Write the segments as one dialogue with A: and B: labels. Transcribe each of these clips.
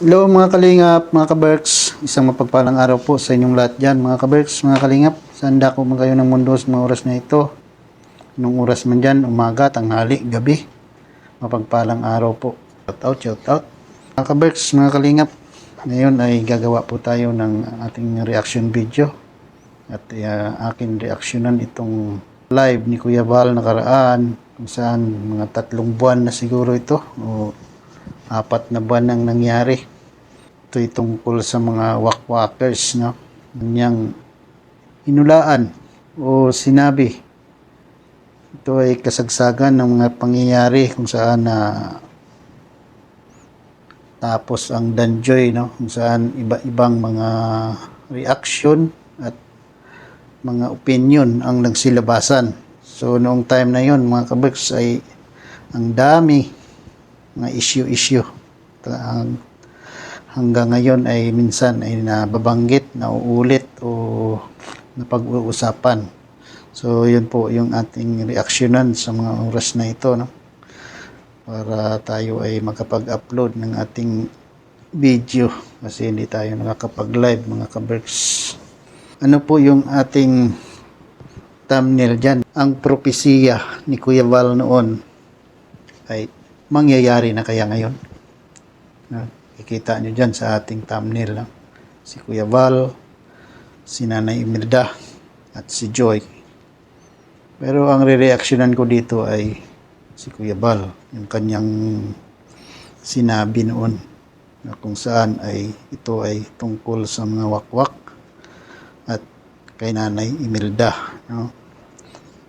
A: Hello mga kalingap, mga kaberks. Isang mapagpalang araw po sa inyong lahat dyan mga kaberks, mga kalingap. Saan dako man kayo ng mundo sa mga oras na ito. Anong oras man dyan, umaga, tanghali, gabi. Mapagpalang araw po. Shout out, shout out. Mga kaberks, mga kalingap. Ngayon ay gagawa po tayo ng ating reaction video. At akin reaksyonan itong live ni Kuya Val nakaraan. Kung saan mga 3 buwan na siguro ito. O 4 na buwan nang nangyari. Ito'y tungkol sa mga wakwakers, no? Kanyang hinulaan o sinabi. Ito ay kasagsagan ng mga pangyayari kung saan tapos ang Danjoy, no? Kung saan iba-ibang mga reaction at mga opinion ang nagsilabasan. So noong time na yon mga kaberks ay ang dami mga issue hanggang ngayon ay minsan ay nababanggit, nauulit o napag-uusapan. So yun po yung ating reaksyonan sa mga oras na ito, no? Para tayo ay makapag-upload ng ating video kasi hindi tayo nakakapag-live mga kaberks. Ano po yung ating thumbnail dyan? Ang propesiya ni Kuya Val noon ay mangyayari na kaya ngayon? Kikita nyo dyan sa ating thumbnail, no? Si Kuya Val, si Nanay Imelda, at si Joy. Pero ang re-reactionan ko dito ay si Kuya Val, yung kanyang sinabi noon na kung saan ay ito ay tungkol sa mga wakwak at kay Nanay Imelda, no?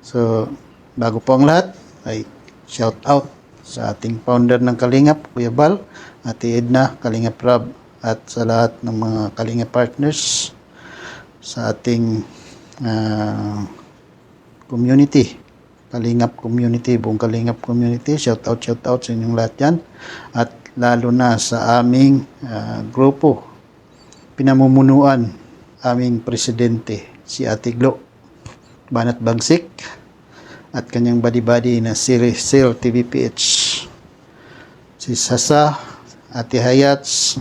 A: So, bago po ang lahat ay shout out sa ating founder ng Kalingap, Kuya Val, Ate Edna, Kalingap Rob, at sa lahat ng mga Kalingap partners sa ating community, Kalingap community, buong Kalingap community. Shout out sa inyong lahat yan. At lalo na sa aming grupo, pinamumunuan, aming presidente, si Ate Glo Banat Bagsik, at kanyang badi-badi na si Sil TVPH, si Sasa, Ate Hayats,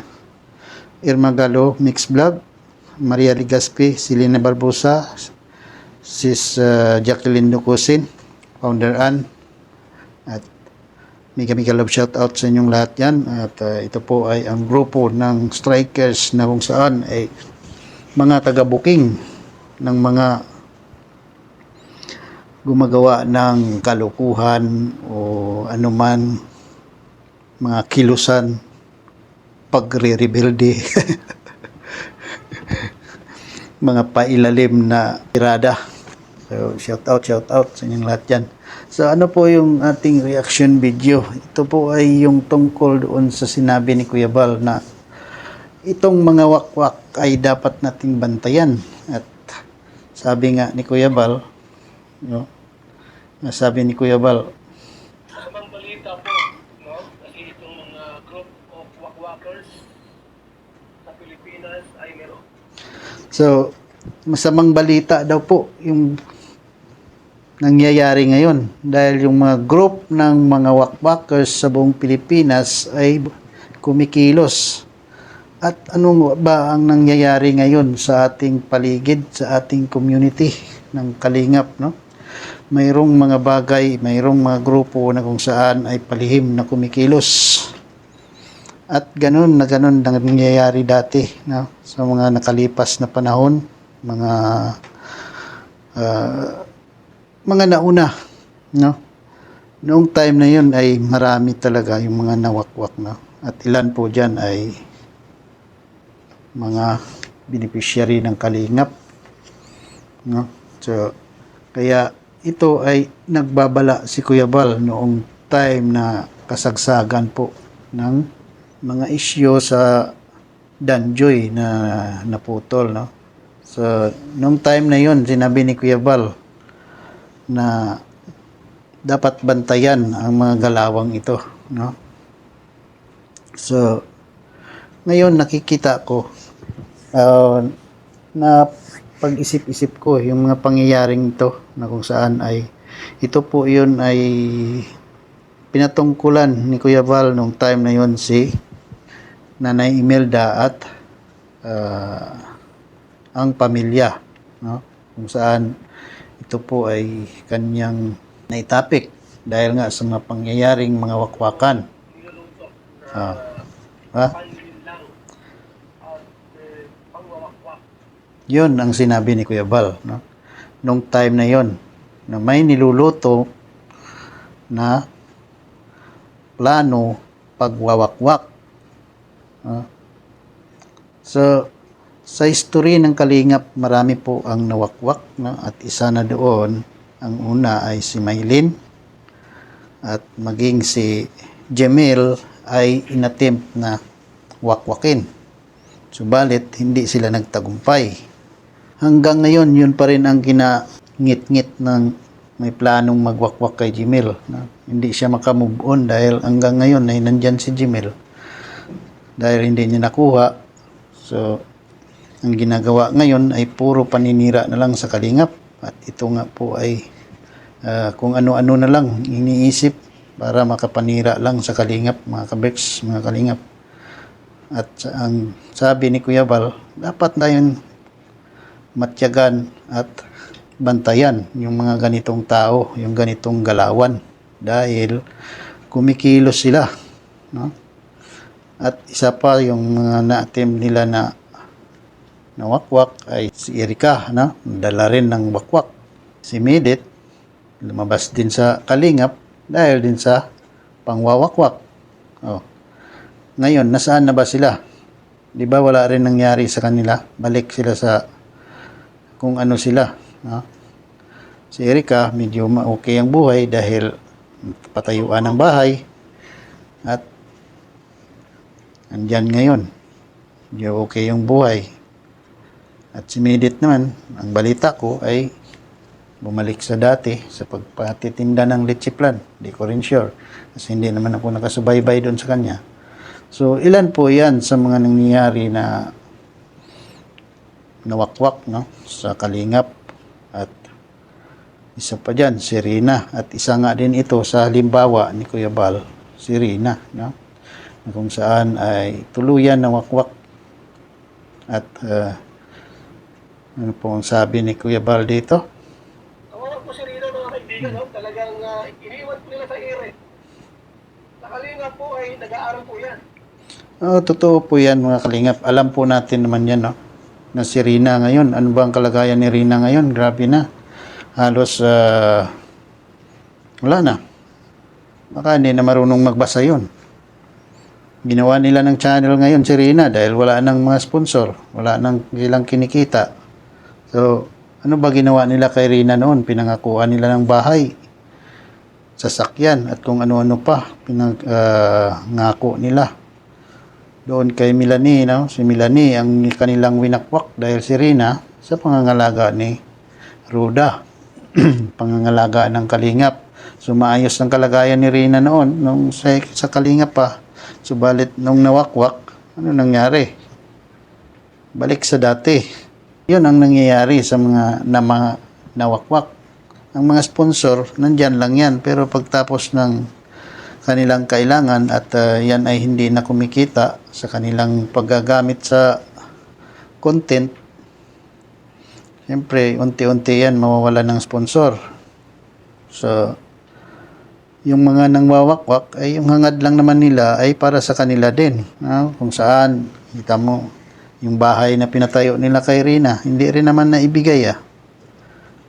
A: Irma Galo Mix Vlog, Maria Ligaspi, Silina Barbosa, Sis Jacqueline Ducusin, Founder Ann, at mega love shout out sa inyong lahat yan. At ito po ay ang grupo ng strikers na kung saan ay mga taga-booking ng mga gumagawa ng kalukuhan o anuman mga kilusan pagre-rebelde mga pailalim na irada. So shout out sa inyong lahat dyan. So ano po yung ating reaction video? Ito po ay yung tungkol doon sa sinabi ni Kuya Val na itong mga wakwak ay dapat nating bantayan. At sabi nga ni Kuya Val, no? Sabi ni Kuya Val,
B: masamang balita po, no? Kasi itong mga group of wakwakers sa Pilipinas ay meron.
A: so masamang balita daw po yung nangyayari ngayon dahil yung mga group ng mga wakwakers sa buong Pilipinas ay kumikilos. At ano ba ang nangyayari ngayon sa ating paligid, sa ating community ng Kalingap, no? Mayroong mga bagay, mayroong mga grupo na kung saan ay palihim na kumikilos. At ganun na nangyayari dati, no? Sa mga nakalipas na panahon, mga nauna, no? Noong time na yun ay marami talaga yung mga nawakwak, no? At ilan po dyan ay mga beneficiary ng Kalingap, no? So kaya ito ay nagbabala si Kuya Val noong time na kasagsagan po ng mga isyu sa Danjoy na naputol, no? So noong time na yun sinabi ni Kuya Val na dapat bantayan ang mga galawang ito, no? So ngayon nakikita ko na pag-isip-isip ko yung mga pangyayaring ito na kung saan ay ito po yun ay pinatungkulan ni Kuya Val nung time na yun si Nanay Imelda at ang pamilya, no? Kung saan ito po ay kanyang naitapik dahil nga sa mga pangyayaring mga wakwakan.
B: niluluto
A: Ah,
B: na
A: ha?
B: panlinlang at pangwawakwak.
A: Yun ang sinabi ni Kuya Bal, no? Nung time na yon na may niluluto na plano pagwawakwak. Ah. So, sa history ng Kalingap, marami po ang nawakwak, no? At isa na doon, ang una ay si Maylin at maging si Jemil ay inattempt na wakwakin. Subalit, hindi sila nagtagumpay. Hanggang ngayon, yun pa rin ang kinangit-ngit ng may planong magwakwak kay Jemil. No? Hindi siya makamove on dahil hanggang ngayon ay nandyan si Jemil. Dahil hindi niya nakuha. So, ang ginagawa ngayon ay puro paninira na lang sa Kalingap. At ito nga po ay kung ano-ano na lang iniisip para makapanira lang sa Kalingap, mga kabeks, mga Kalingap. At ang sabi ni Kuya Bal, dapat na yun matyagan at bantayan yung mga ganitong tao, yung ganitong galawan. Dahil kumikilos sila. No? At isa pa yung mga na-attempt nila na wakwak ay si Erika, no? Dala rin ng wakwak. Si Medit, lumabas din sa Kalingap dahil din sa pangwawakwak. Oh. Ngayon, nasaan na ba sila? Di ba wala rin nangyari sa kanila? Balik sila sa kung ano sila. No? Si Erika, medyo okay ang buhay dahil patayuan ng bahay at andyan ngayon. Medyo okay yung buhay. At si Medit naman, ang balita ko ay bumalik sa dati sa pagpatitinda ng leche plan. Hindi ko rin sure. Kasi hindi naman ako nakasubaybay doon sa kanya. So, ilan po yan sa mga nangyayari na nawakwak, no? Sa Kalingap. At isa pa dyan, si Rina. At isa nga din ito sa halimbawa ni Kuya Bal, si Rina, no? Kung saan ay tuluyan na wakwak. At ano po ang sabi ni Kuya Bal dito?
B: Kawawa po si Rina, mga kaibigan, no? Talagang iniwan po nila sa ere. Sa Kalingap po ay nag-aaral po yan.
A: Totoo po yan mga Kalingap. Alam po natin naman yan, no? Na si Rina ngayon. Ano ba ang kalagayan ni Rina ngayon? Grabe na. Halos wala na. Baka hindi na marunong magbasa yun. Ginawa nila ng channel ngayon si Rina dahil wala nang mga sponsor. Wala nang ilang kinikita. So, ano ba ginawa nila kay Rina noon? Pinangakuan nila ng bahay, sasakyan, at kung ano-ano pa. Pinangako nila. Doon kay Melanie, no? Si Melanie ang kanilang winakwak dahil si Rina sa pangangalaga ni Ruda. Pangangalaga ng Kalingap. So, maayos ang kalagayan ni Rina noon nung sa Kalingap pa. Subalit nung nawakwak, ano nangyari? Balik sa dati. Yun ang nangyayari sa mga nawakwak. Ang mga sponsor, nandyan lang yan. Pero pagtapos ng kanilang kailangan at yan ay hindi na kumikita sa kanilang paggagamit sa content, siyempre, unti-unti yan mawawala ng sponsor. So, yung mga nangwawakwak ay yung hangad lang naman nila ay para sa kanila din. Kung saan, kita mo, yung bahay na pinatayo nila kay Rina, hindi rin naman naibigay.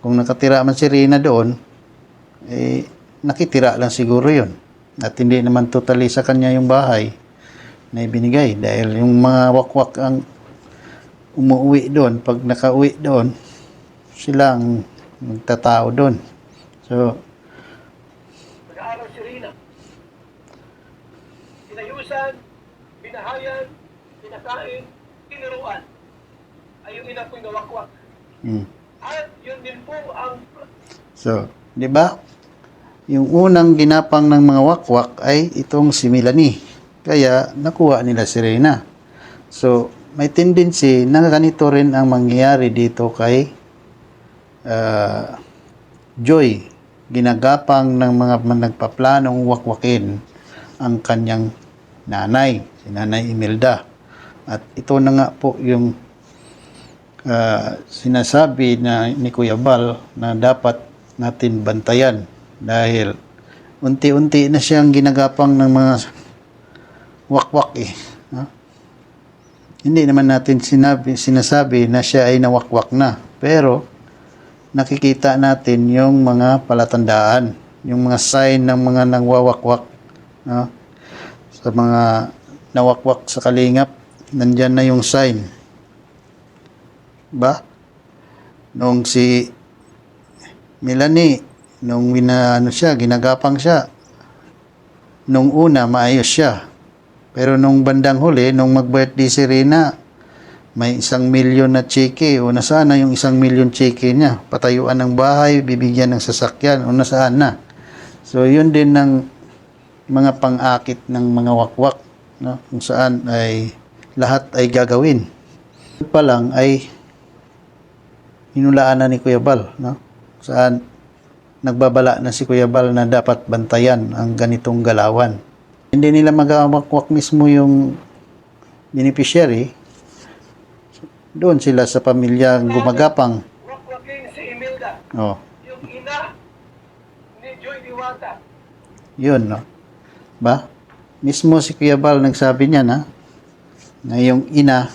A: Kung nakatira man si Rina doon, nakitira lang siguro yun. At hindi naman totally sa kanya yung bahay na ibinigay. Dahil yung mga wakwak ang umuwi doon. Pag nakauwi doon, sila ang magtatao doon. So,
B: Nag-aaral si Rina. Pinayusan, binahayan, pinakain, tiniruan. Ay yung ina po'y nawakwak. At yun din po ang
A: So, di ba? Yung unang ginapang ng mga wakwak ay itong si Melanie. Kaya nakuha nila si Rina. So, may tendency na ganito rin ang mangyayari dito kay Joy. Ginagapang ng mga nagpaplanong wakwakin ang kanyang nanay. si Nanay Imelda. At ito na nga po yung sinasabi na ni Kuya Bal na dapat natin bantayan dahil unti-unti na siyang ginagapang ng mga wakwak eh. No? Hindi naman natin sinasabi na siya ay nawakwak na, pero nakikita natin yung mga palatandaan, yung mga sign ng mga nangwawakwak, no? Sa mga nawakwak sa kalingap, nandyan na yung sign. Ba? Nung si Melanie, nung ginagapang siya, nung una maayos siya. Pero nung bandang huli, nung mag-birthday si Rina, may 1 milyon na cheque. O nasaan na yung 1 milyon cheque niya? Patayuan ng bahay, bibigyan ng sasakyan. O nasaan na? So, yun din ng mga pang-akit ng mga wakwak. No? Kung saan ay lahat ay gagawin. Pa lang ay hinulaan na ni Kuya Bal. No? Saan nagbabala na si Kuya Bal na dapat bantayan ang ganitong galawan. Hindi nila magawakwak mismo yung beneficiary. Doon sila sa pamilya gumagapang.
B: Wakwakin si Imelda.
A: Oh,
B: Yung ina ni Joy Diwata.
A: yun, no? Ba? Mismo si Kuya Bal nagsabi niya na yung ina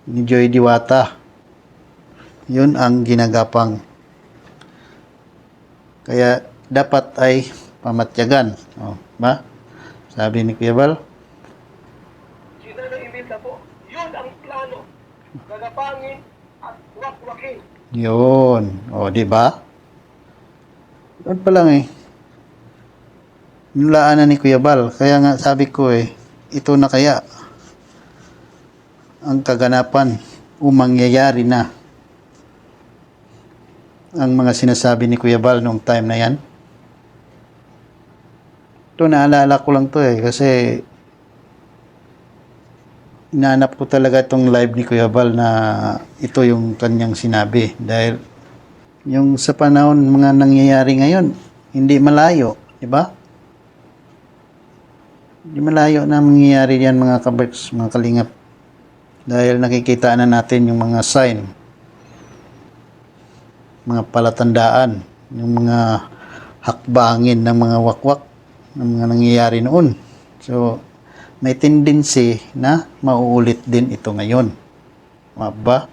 A: ni Joy Diwata. Yun ang ginagapang. Kaya dapat ay pamatyagan. Oh, ba? Sabi ni Kuya Bal.
B: Si Nanay Imelda po. Yun ang plano. Gagapangin at wakwakin.
A: Yun. O, di ba? Doon pa lang eh. Nilaan na ni Kuya Bal. Kaya nga sabi ko eh, ito na kaya ang kaganapan o mangyayari na ang mga sinasabi ni Kuya Bal noong time na yan. Ito, naalala ko lang to eh, kasi inaanap ko talaga itong live ni Kuya Bal na ito yung kanyang sinabi. Dahil yung sa panahon mga nangyayari ngayon, hindi malayo, di ba? Hindi malayo na mangyayari yan mga kaberks, mga kalingap. Dahil nakikita na natin yung mga sign, mga palatandaan, yung mga hakbangin ng mga wakwak ng mga nangyayari noon. So, may tendency na mauulit din ito ngayon. Ba?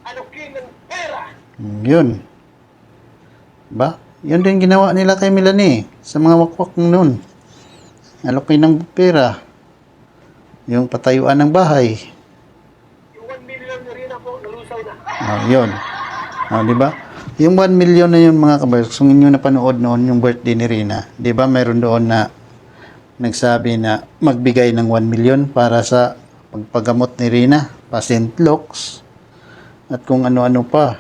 B: Anukin ng pera.
A: Yun. Ba? Yun din ginawa nila kay Melanie sa mga wakwak noon. Alokin ng pera. Yung patayuan ng bahay.
B: Yung 1 million na rin ako, nalusaw na.
A: Yun. Di ba? Yung 1 million na yun mga kabarks, kung inyo napanood noon yung birthday ni Rina, di ba mayroon doon na nagsabi na magbigay ng 1 million para sa pagpagamot ni Rina, Patient Lux, at kung ano-ano pa.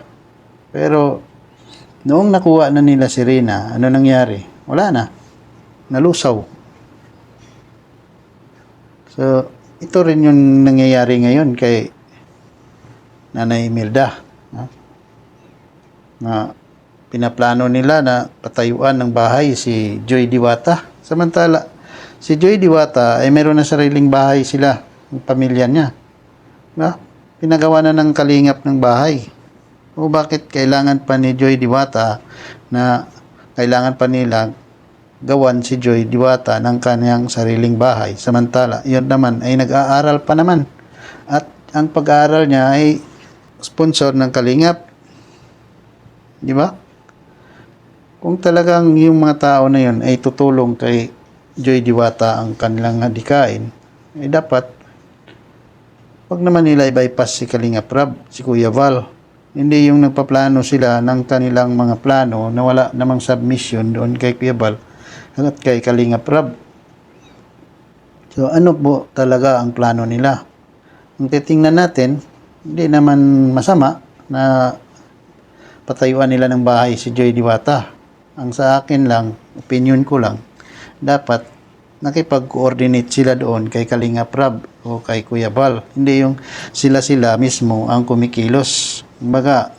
A: Pero, noong nakuha na nila si Rina, ano nangyari? Wala na. Nalusaw. So, ito rin yung nangyayari ngayon kay Nanay Imelda. Na pinaplano nila na patayuan ng bahay si Joy Diwata. Samantala, si Joy Diwata ay meron na sariling bahay sila, ng pamilya niya. Diba? Pinagawa na ng kalingap ng bahay. O bakit kailangan pa ni Joy Diwata na kailangan pa nila gawan si Joy Diwata ng kanyang sariling bahay. Samantala, yun naman ay nag-aaral pa naman. At ang pag-aaral niya ay sponsor ng kalingap. Di ba? Kung talagang yung mga tao na yun ay tutulong kay Joy Diwata ang kanilang hadikain, ay dapat wag naman nila i-bypass si Kalingap Rab, si Kuya Val. Hindi yung nagpaplano sila ng kanilang mga plano na wala namang submission doon kay Kuya Val at kay Kalingap Rab. So ano po talaga ang plano nila? Kung titingnan natin, hindi naman masama na patayuan nila ng bahay si Joy Diwata. Ang sa akin lang, opinion ko lang, dapat nakipag-coordinate sila doon kay Kalingap Rab o kay Kuya Val. Hindi yung sila mismo ang kumikilos. Kumbaga,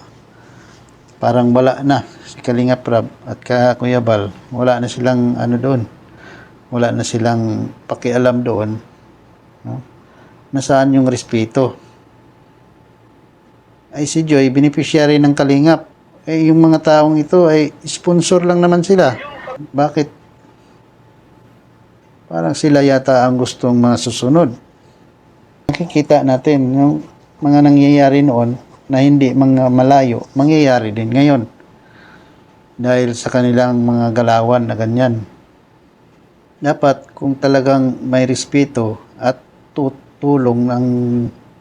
A: parang wala na si Kalingap Rab at Kuya Val. Wala na silang ano doon. wala na silang pakialam doon, no? Nasaan yung respeto? Ay si Joy, beneficiary ng Kalingap. Eh yung mga taong ito ay sponsor lang naman sila. Bakit? Parang sila yata ang gustong masusunod. Nakikita natin yung mga nangyayari noon na hindi mga malayo, mangyayari din ngayon. Dahil sa kanilang mga galawan na ganyan. Dapat kung talagang may respeto at tutulong ng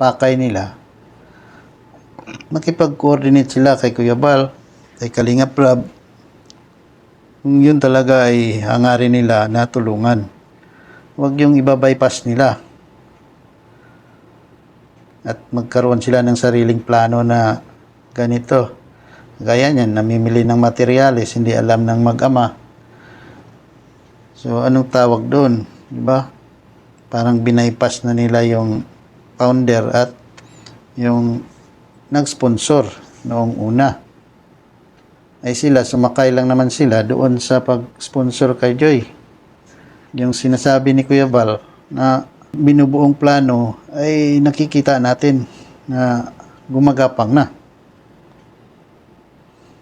A: pakay nila, makipag-coordinate sila kay Kuya Bal, kay Kalingap Rab, kung yun talaga ay hangarin nila na tulungan. Huwag yung iba-bypass nila. At magkaroon sila ng sariling plano na ganito. Gaya niyan, namimili ng materyales, hindi alam ng mag-ama. So, anong tawag doon? Diba? Parang binaypass na nila yung founder at yung nag-sponsor noong una. Ay sila, sumakay lang naman sila doon sa pag-sponsor kay Joy. Yung sinasabi ni Kuya Bal na binubuong plano ay nakikita natin na gumagapang na.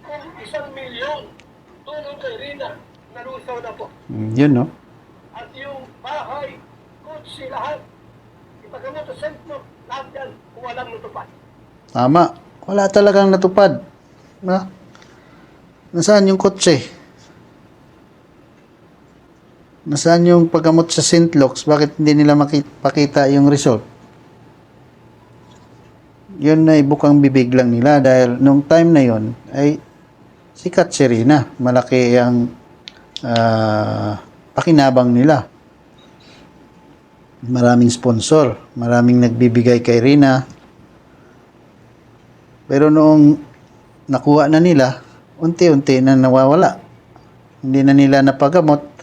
B: Kung 1,000,000 tulong kay Rina, nalusaw na po.
A: Yun, no?
B: At yung bahay, kutsi, lahat, ipagamot sa sentro, lahat yan, kung walang natupad.
A: Tama. Wala talagang natupad. Na? Nasaan yung kotse? Nasaan yung paggamot sa St. Luke's? Bakit hindi nila makipakita yung result? Yun ay bukang bibig lang nila dahil nung time na yun ay sikat si Rina. Malaki ang pakinabang nila. Maraming sponsor. Maraming nagbibigay kay Rina. Pero noong nakuha na nila, unti-unti na nawawala. Hindi na nila napagamot.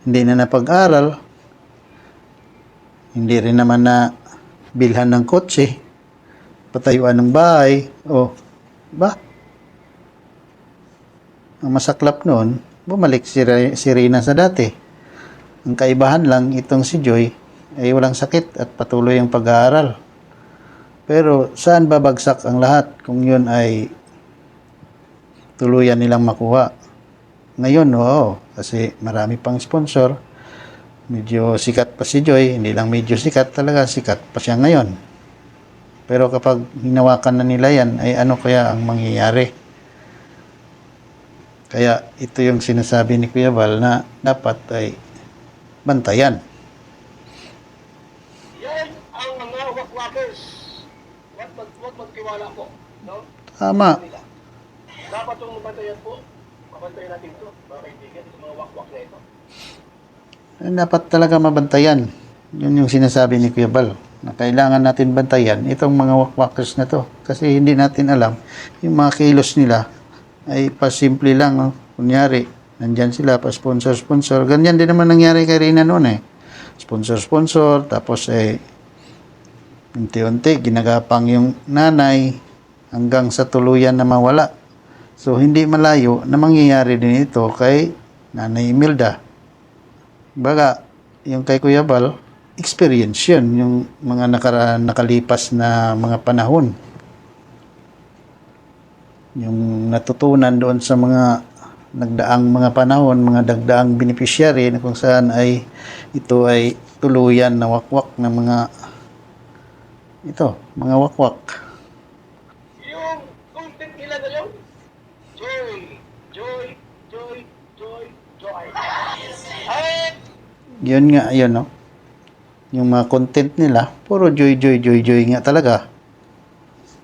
A: Hindi na napag-aral. Hindi rin naman na bilhan ng kotse. Patayuan ng bahay. O, ba? Ang masaklap noon, bumalik si Rina sa dati. Ang kaibahan lang, itong si Joy ay walang sakit at patuloy ang pag-aaral. Pero saan babagsak ang lahat kung yun ay tuluyan nilang makuha? Ngayon, oo, kasi marami pang sponsor. Medyo sikat pa si Joy, hindi lang medyo sikat, talaga sikat pa siya ngayon. Pero kapag hinawakan na nila yan, ay ano kaya ang mangyayari? Kaya ito yung sinasabi ni Kuya Bal na dapat ay bantayan.
B: Yan ang mga wakwakers. Huwag magtiwala po. No?
A: Tama.
B: Dapat itong mabantayan po. Mabantayan natin ito, mga kaibigan, itong mga wakwak na ito.
A: Dapat talaga mabantayan. Yun yung sinasabi ni Kuya Bal, na kailangan natin bantayan itong mga wakwakers na to. Kasi hindi natin alam, yung mga kilos nila ay pasimple lang. No? Kunyari, nandyan sila, pa-sponsor. Ganyan din naman nangyari kay Rina noon eh. Sponsor, tapos unti-unti, ginagapang yung nanay hanggang sa tuluyan na mawala. So, hindi malayo na mangyayari din ito kay Nanay Imelda. Baga, yung kay Kuya Bal, experience yun, yung mga nakalipas na mga panahon. Yung natutunan doon sa mga nagdaang mga panahon, mga dagdaang beneficiary na kung saan ay ito ay tuluyan na wakwak ng mga mga wakwak.
B: Yung content nila ngayon, Joy. At
A: Yun nga, yun, no? Yung mga content nila, puro joy nga talaga.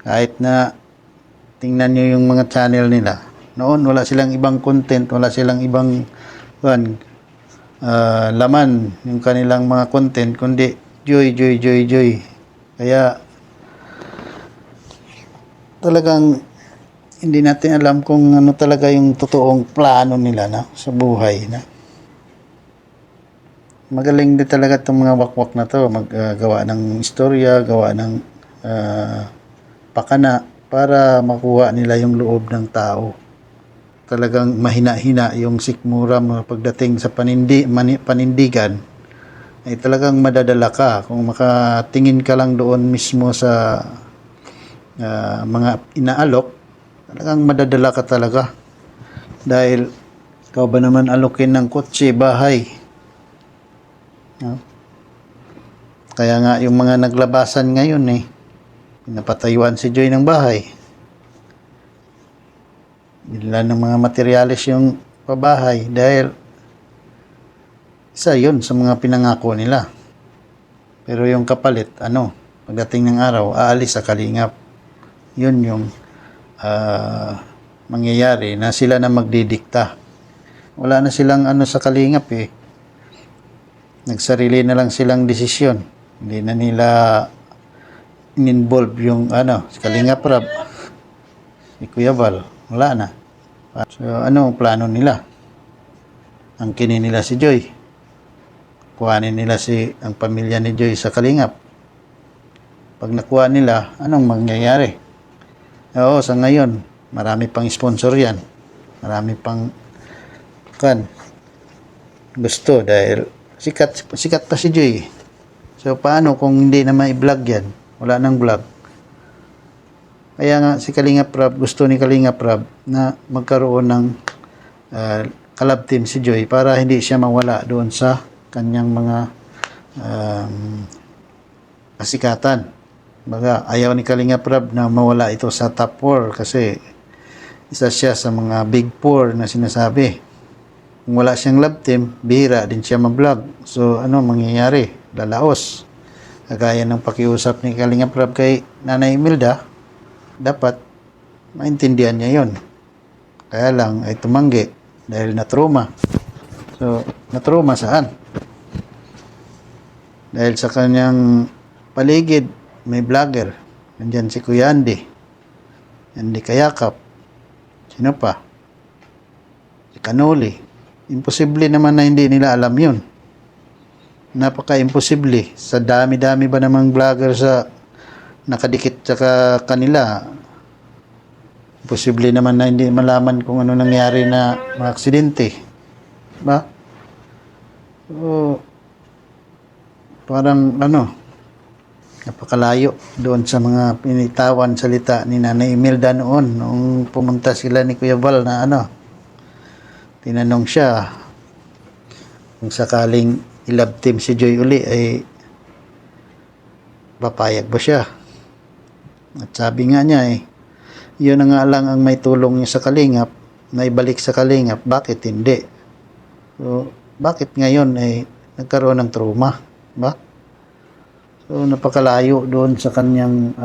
A: Kahit na tingnan nyo yung mga channel nila. Noon, wala silang ibang content, wala silang ibang laman yung kanilang mga content, kundi joy. Kaya, talagang hindi natin alam kung ano talaga yung totoong plano nila na sa buhay na. Magaling din talaga itong mga wakwak na to, maggawa ng istorya, gawa ng pakana para makuha nila yung loob ng tao. talagang mahina-hina yung sikmura mo pagdating sa panindigan, ay talagang madadala ka. Kung makatingin ka lang doon mismo sa mga inaalok, talagang madadala ka talaga. Dahil ikaw ba naman alokin ng kotse, bahay? No? Kaya nga yung mga naglabasan ngayon pinapatayuan si Joy ng bahay. Nila ng mga materyales yung pabahay dahil isa yun sa mga pinangako nila. Pero yung kapalit, pagdating ng araw, aalis sa kalingap. Yun yung mangyayari na sila na magdidikta. Wala na silang sa kalingap Nagsarili na lang silang desisyon. Hindi na nila in-involve yung si Kalingap Rab, si Kuya Val. Wala na. So, ano ang plano nila? Angkinin nila si Joy. Kuhanin nila ang pamilya ni Joy sa Kalingap. Pag nakuha nila, anong mangyayari? Oo, sa ngayon, marami pang sponsor yan. Marami pang gusto dahil sikat pa si Joy. So, paano kung hindi na mai-vlog yan? Wala nang vlog. Kaya nga si Kalingap Rab, gusto ni Kalingap Rab na magkaroon ng collab team si Joy para hindi siya mawala doon sa kanyang mga kasikatan. Baga, ayaw ni Kalingap Rab na mawala ito sa top 4 kasi isa siya sa mga big 4 na sinasabi. Kung wala siyang love team, bihira din siya ma-vlog. So, mangyayari? Lalaos. Kagaya ng pakiusap ni Kalingap Rab kay Nanay Imelda, dapat maintindihan niya yon. Kaya lang ay tumanggi dahil na-trauma. So, na-trauma saan? Dahil sa kanyang paligid, may vlogger. Nandyan si Kuya Andy. Andy Kayakap. Sino pa? Si Kanoli. Imposible naman na hindi nila alam yun. Napaka-imposible. Sa dami-dami ba namang vlogger sa nakadikit sa kanila, imposible naman na hindi malaman kung ano nangyari na mga aksidente. Ba? So, parang napakalayo doon sa mga pinitawan salita ni Nanay Imelda noong pumunta sila ni Kuya Val na tinanong siya kung sakaling i-love team si Joy uli ay papayag ba siya. At sabi nga niya yun na nga lang ang may tulong niya sa Kalingap na ibalik sa Kalingap, bakit hindi? So, bakit ngayon nagkaroon ng trauma? Ba? So, napakalayo doon sa kanyang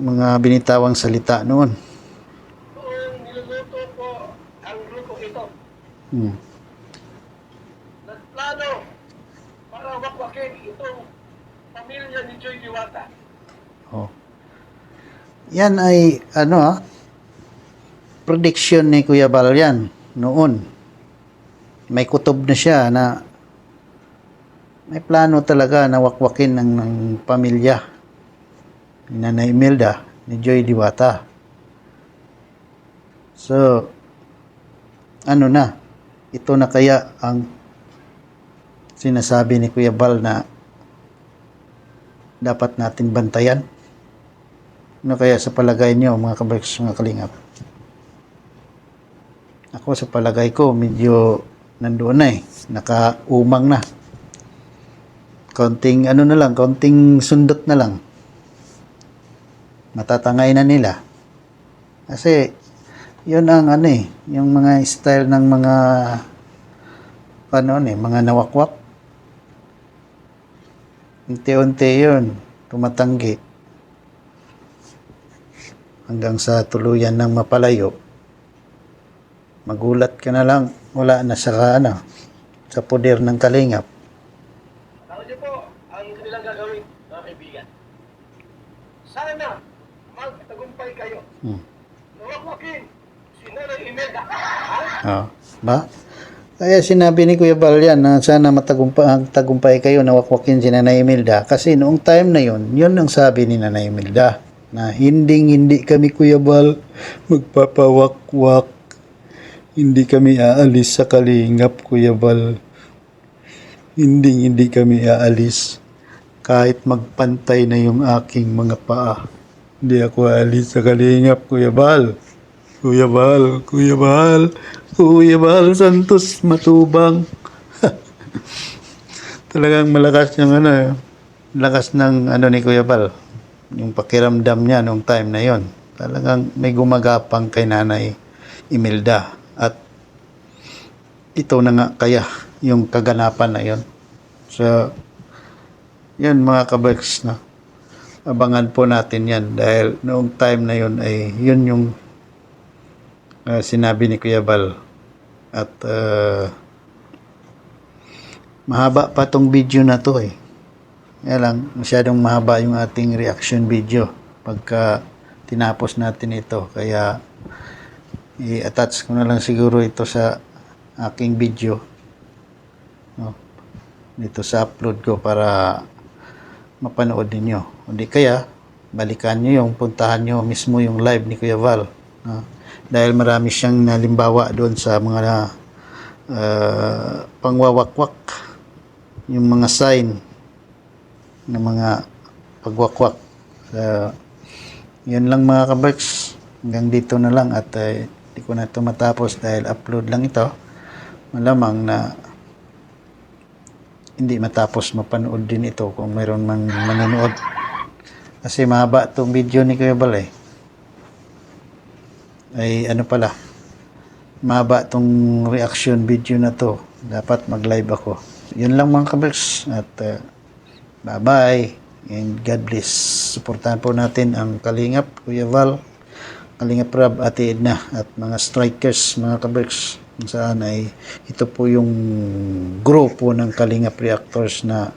A: mga binitawang salita noon.
B: Noong niluluto ko ang grupo ito, nagplano para wakwakin itong pamilya ni Joy Diwata.
A: Oh. Yan ay prediction ni Kuya Val yan noon. May kutob na siya na may plano talaga na wakwakin ng pamilya ni Nanay Imelda, ni Joy Diwata. So, ito na kaya ang sinasabi ni Kuya Val na dapat natin bantayan? Ano kaya sa palagay niyo, mga kabarks, mga kalingap? Ako sa palagay ko, medyo nandoon na nakaumang na. Konting konting sundot na lang. Matatangay na nila. Kasi, yun ang yung mga style ng mga mga nawakwak. Unti-unti yun, tumatanggi. Hanggang sa tuluyan ng mapalayo. Magulat ka na lang, wala na sa sa poder ng Kalingap.
B: Alam niyo po, ang kanilang gagawin, mga kaibigan. Sana magtagumpay kayo. Nawakwakin si Nanay Imelda.
A: Ba? Kaya sinabi ni Kuya Val yan na sana matagumpay kayo na wakwakin si Nanay Imelda. Kasi noong time na yun ang sabi ni Nanay Imelda. Na hindi kami Kuya Val magpapawakwak. Hindi kami aalis sa Kalingap, Kuya Bal. Hindi kami aalis. Kahit magpantay na yung aking mga paa. Hindi ako aalis sa Kalingap, Kuya Bal. Kuya Bal, Kuya Bal, Kuya Bal Santos Matubang. Talagang malakas yung lakas ng ni Kuya Bal. Yung pakiramdam niya nung time na yon. Talagang may gumagapang kay Nanay Imelda. At ito na nga kaya yung kaganapan na yon. So, yan mga kaberks na. Abangan po natin yan dahil noong time na yon ay yun yung sinabi ni Kuya Bal. At mahaba pa tong video na to eh. Kaya lang, masyadong mahaba yung ating reaction video pagka tinapos natin ito. Kaya i-attach ko na lang siguro ito sa aking video. No? Dito sa upload ko para mapanood ninyo. Hindi kaya, balikan nyo yung puntahan nyo mismo yung live ni Kuya Val. No? Dahil marami siyang nalimbawa doon sa mga pangwawakwak. Yung mga sign ng mga pagwakwak. So, yun lang mga kaberks. Hanggang dito na lang at hindi ko na ito matapos dahil upload lang ito. Malamang na hindi matapos mapanood din ito kung mayroon mang manonood. Kasi mahaba itong video ni Kuya Bal eh. Ay pala. Mahaba itong reaction video na to. Dapat mag-live ako. Yun lang mga kaberks. At bye-bye. And God bless. Suportahan po natin ang Kalingap, Kuya Val, Kalingap Rab, Ate Edna, at mga strikers, mga kaberks. Kung saan ay ito po yung grupo ng Kalingap Reactors na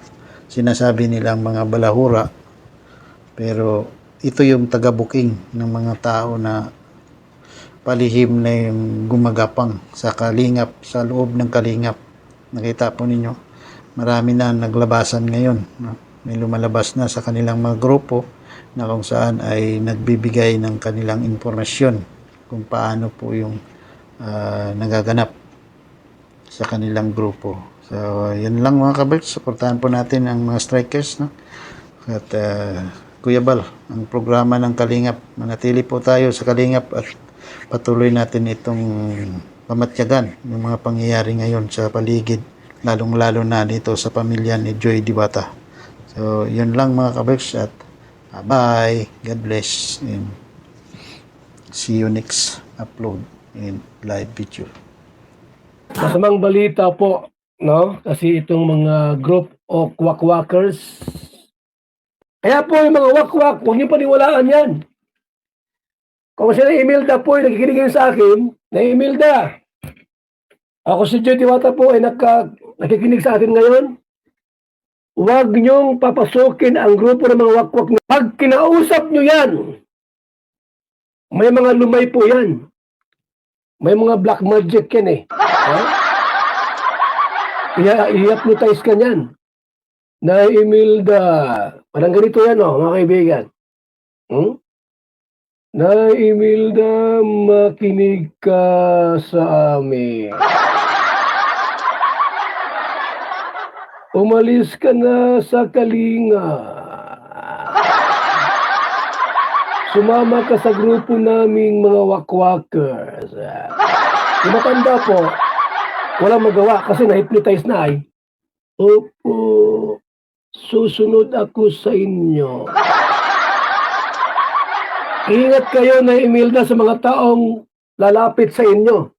A: sinasabi nilang mga balahura. Pero ito yung taga-booking ng mga tao na palihim na yung gumagapang sa Kalingap, sa loob ng Kalingap. Nakita po ninyo, marami na naglabasan ngayon. No? May lumalabas na sa kanilang mga grupo na kung saan ay nagbibigay ng kanilang impormasyon kung paano po yung nagaganap sa kanilang grupo. So, yan lang mga kaberks. Suportahan po natin ang mga strikers. No? At Kuya Bal, ang programa ng Kalingap. Manatili po tayo sa Kalingap at patuloy natin itong pamatyagan yung mga pangyayari ngayon sa paligid, lalong-lalo na dito sa pamilya ni Joy Dibata. So, yun lang mga kaberks at bye-bye. God bless and see you next upload in live video.
B: Masamang balita po, no? Kasi itong mga group o wakwakers. Kaya po yung mga wakwak, huwag niyo paniwalaan yan. Kung si Imelda po ay nakikinig sa akin, na Imelda, ako si Joy Diwata po ay nakikinig sa atin ngayon. Huwag niyong papasukin ang grupo ng mga wakwak. Pag kinausap niyo yan, may mga lumay po yan. May mga black magic yan eh. I-hypnotize ka niyan. Na Imelda, parang ganito yan mga kaibigan. Na Imelda, makinig ka sa amin. Umalis ka na sa Kalinga. Sumama ka sa grupo naming mga wakwakers. Yung matanda po, walang magawa kasi na-hypnotize na ay. Opo, susunod ako sa inyo. Ingat kayo na Imelda sa mga taong lalapit sa inyo.